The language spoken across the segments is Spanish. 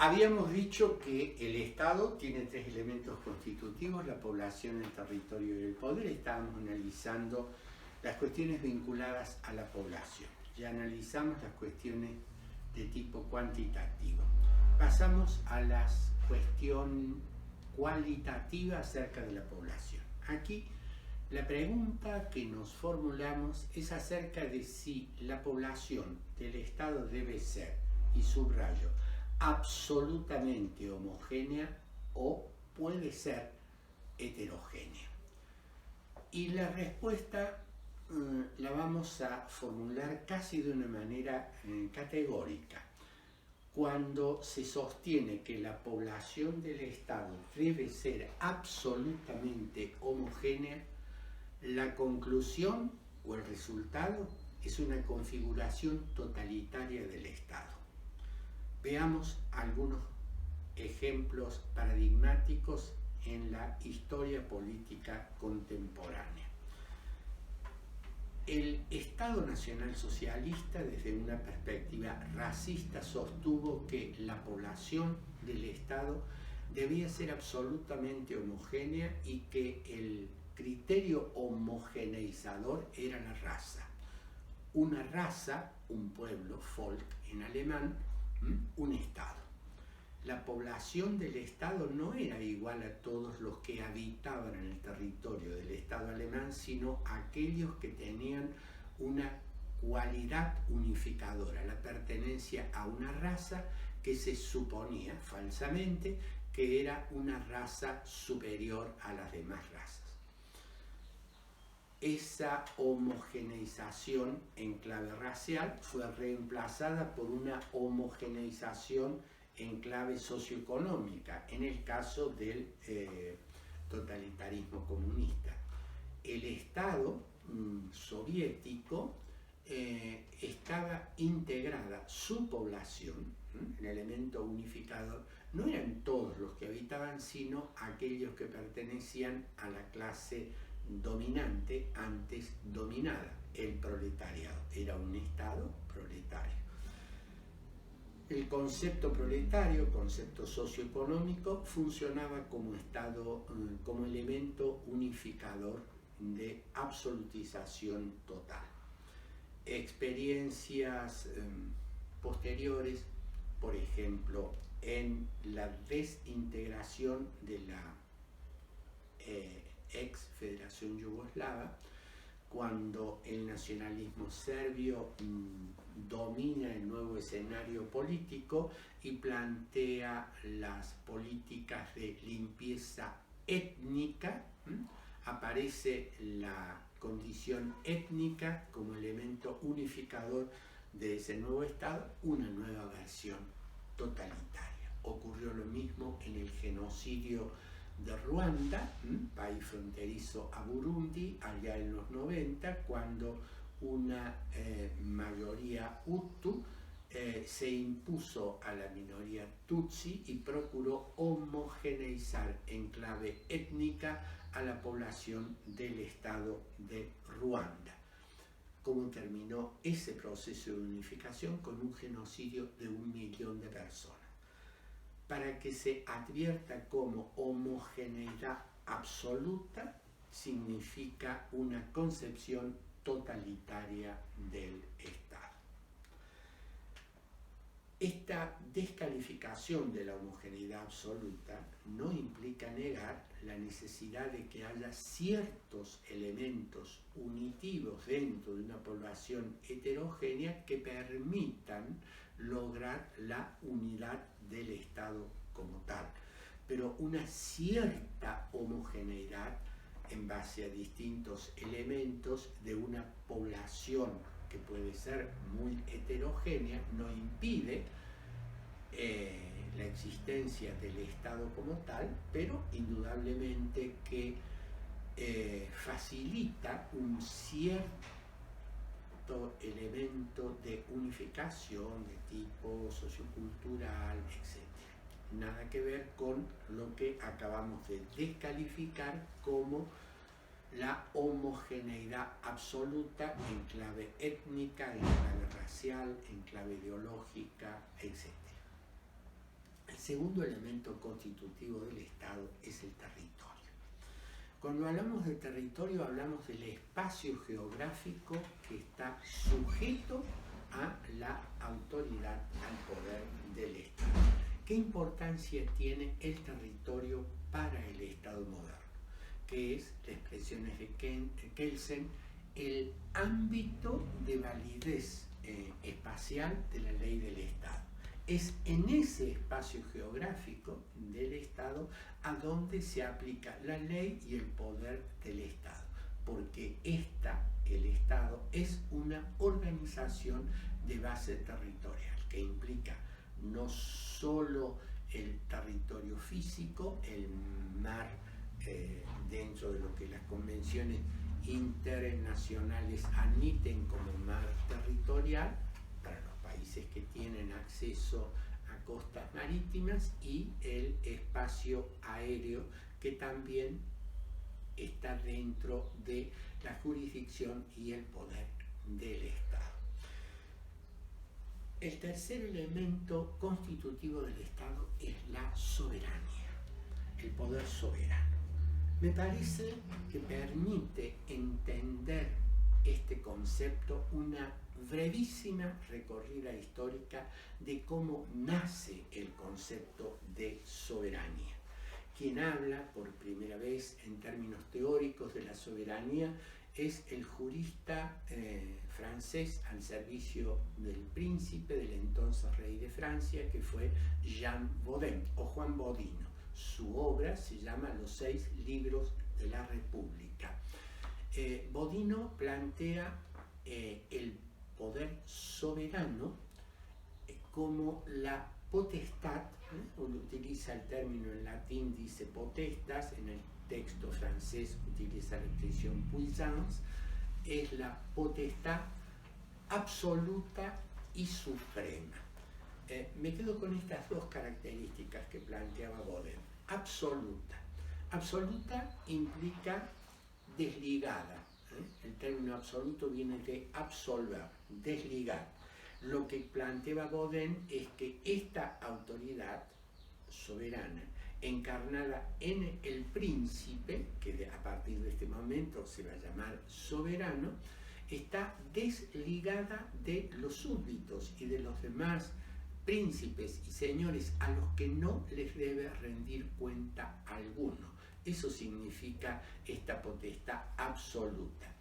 Habíamos dicho que el Estado tiene tres elementos constitutivos: la población, el territorio y el poder. Estábamos analizando las cuestiones vinculadas a la población. Ya analizamos las cuestiones de tipo cuantitativo. Pasamos a la cuestión cualitativa acerca de la población. Aquí la pregunta que nos formulamos es acerca de si la población del Estado debe ser, y subrayo, absolutamente homogénea o puede ser heterogénea. Y la respuesta la vamos a formular casi de una manera categórica. Cuando se sostiene que la población del Estado debe ser absolutamente homogénea, la conclusión o el resultado es una configuración totalitaria del Estado. Veamos algunos ejemplos paradigmáticos en la historia política contemporánea. El Estado Nacional Socialista, desde una perspectiva racista, sostuvo que la población del Estado debía ser absolutamente homogénea y que el criterio homogeneizador era la raza. Una raza, un pueblo, Volk en alemán, un Estado. La población del Estado no era igual a todos los que habitaban en el territorio del Estado alemán, sino aquellos que tenían una cualidad unificadora, la pertenencia a una raza que se suponía falsamente que era una raza superior a las demás razas. Esa homogeneización en clave racial fue reemplazada por una homogeneización en clave socioeconómica, en el caso del totalitarismo comunista. El Estado soviético estaba integrada su población, el elemento unificador, no eran todos los que habitaban, sino aquellos que pertenecían a la clase dominante antes dominada, el proletariado. Era un Estado proletario. El concepto proletario, concepto socioeconómico, funcionaba como Estado, como elemento unificador de absolutización total. Experiencias posteriores, por ejemplo, en la desintegración de la ex Federación Yugoslava, cuando el nacionalismo serbio domina el nuevo escenario político y plantea las políticas de limpieza étnica, aparece la condición étnica como elemento unificador de ese nuevo Estado, una nueva versión totalitaria. Ocurrió lo mismo en el genocidio de Ruanda, país fronterizo a Burundi, allá en los 90, cuando una mayoría Hutu se impuso a la minoría Tutsi y procuró homogeneizar en clave étnica a la población del Estado de Ruanda. ¿Cómo terminó ese proceso de unificación? Con un genocidio de 1 millón de personas. Para que se advierta como homogeneidad absoluta, significa una concepción totalitaria del Estado. Esta descalificación de la homogeneidad absoluta no implica negar la necesidad de que haya ciertos elementos unitivos dentro de una población heterogénea que permitan lograr la unidad del Estado como tal, pero una cierta homogeneidad en base a distintos elementos de una población que puede ser muy heterogénea no impide la existencia del Estado como tal, pero indudablemente que facilita un cierto elemento de unificación de tipo sociocultural, etc. Nada que ver con lo que acabamos de descalificar como la homogeneidad absoluta en clave étnica, en clave racial, en clave ideológica, etc. El segundo elemento constitutivo del Estado es el territorio. Cuando hablamos de territorio hablamos del espacio geográfico que está sujeto a la autoridad, al poder del Estado. ¿Qué importancia tiene el territorio para el Estado moderno? Que es, la expresión es de Kelsen, el ámbito de validez espacial de la ley del Estado. Es en ese espacio geográfico del Estado a donde se aplica la ley y el poder del Estado, porque el Estado es una organización de base territorial que implica no solo el territorio físico, el mar, dentro de lo que las convenciones internacionales admiten como mar territorial para los países que tienen acceso a costas marítimas, y el espacio aéreo que también está dentro de la jurisdicción y el poder del Estado. El tercer elemento constitutivo del Estado es la soberanía, el poder soberano. Me parece que permite entender este concepto una brevísima recorrida histórica de cómo nace el concepto de soberanía. Quien habla por primera vez en términos teóricos de la soberanía es el jurista francés al servicio del príncipe, del entonces rey de Francia, que fue Jean Bodin o Juan Bodino. Su obra se llama Los 6 libros de la República. Bodino plantea el poder soberano como la potestad, uno utiliza el término en latín, dice potestas, en el texto francés utiliza la expresión puissance, es la potestad absoluta y suprema. Me quedo con estas dos características que planteaba Bodin. Absoluta. Absoluta implica desligada. El término absoluto viene de absolver, desligar. Lo que planteaba Bodin es que esta autoridad soberana, encarnada en el príncipe, que a partir de este momento se va a llamar soberano, está desligada de los súbditos y de los demás príncipes y señores a los que no les debe rendir cuenta alguno. Eso significa esta potestad absoluta.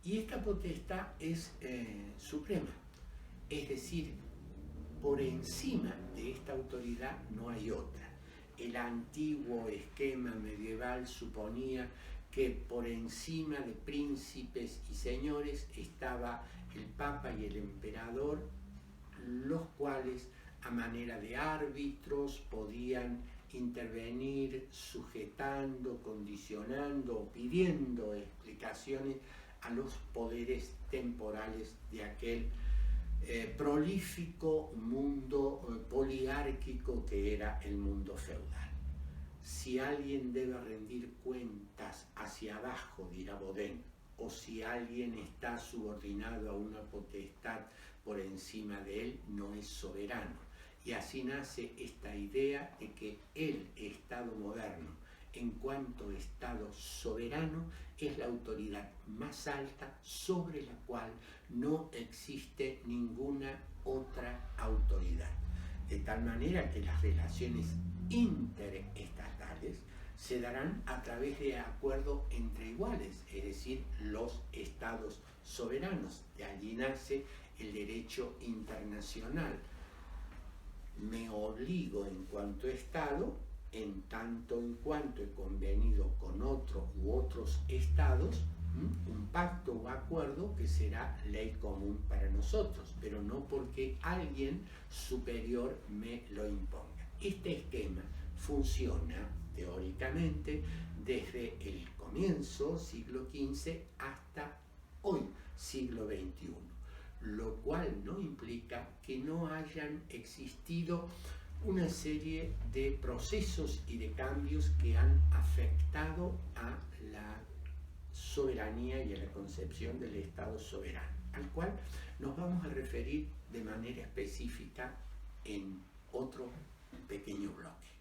Y esta potestad es suprema, es decir, por encima de esta autoridad no hay otra. El antiguo esquema medieval suponía que por encima de príncipes y señores estaba el Papa y el Emperador, los cuales a manera de árbitros podían intervenir sujetando, condicionando o pidiendo explicaciones a los poderes temporales de aquel prolífico mundo poliárquico que era el mundo feudal. Si alguien debe rendir cuentas hacia abajo, dirá Bodin, o si alguien está subordinado a una potestad por encima de él, no es soberano. Y así nace esta idea de que el Estado moderno, en cuanto Estado soberano, es la autoridad más alta sobre la cual no existe ninguna otra autoridad. De tal manera que las relaciones interestatales se darán a través de acuerdos entre iguales, es decir, los estados soberanos. De allí nace el derecho internacional. Me obligo en cuanto Estado, en tanto en cuanto he convenido con otro u otros estados, un pacto o acuerdo que será ley común para nosotros, pero no porque alguien superior me lo imponga. Este esquema funciona teóricamente desde el comienzo, siglo XV, hasta hoy, siglo XXI, lo cual no implica que no hayan existido una serie de procesos y de cambios que han afectado a la soberanía y a la concepción del Estado soberano, al cual nos vamos a referir de manera específica en otro pequeño bloque.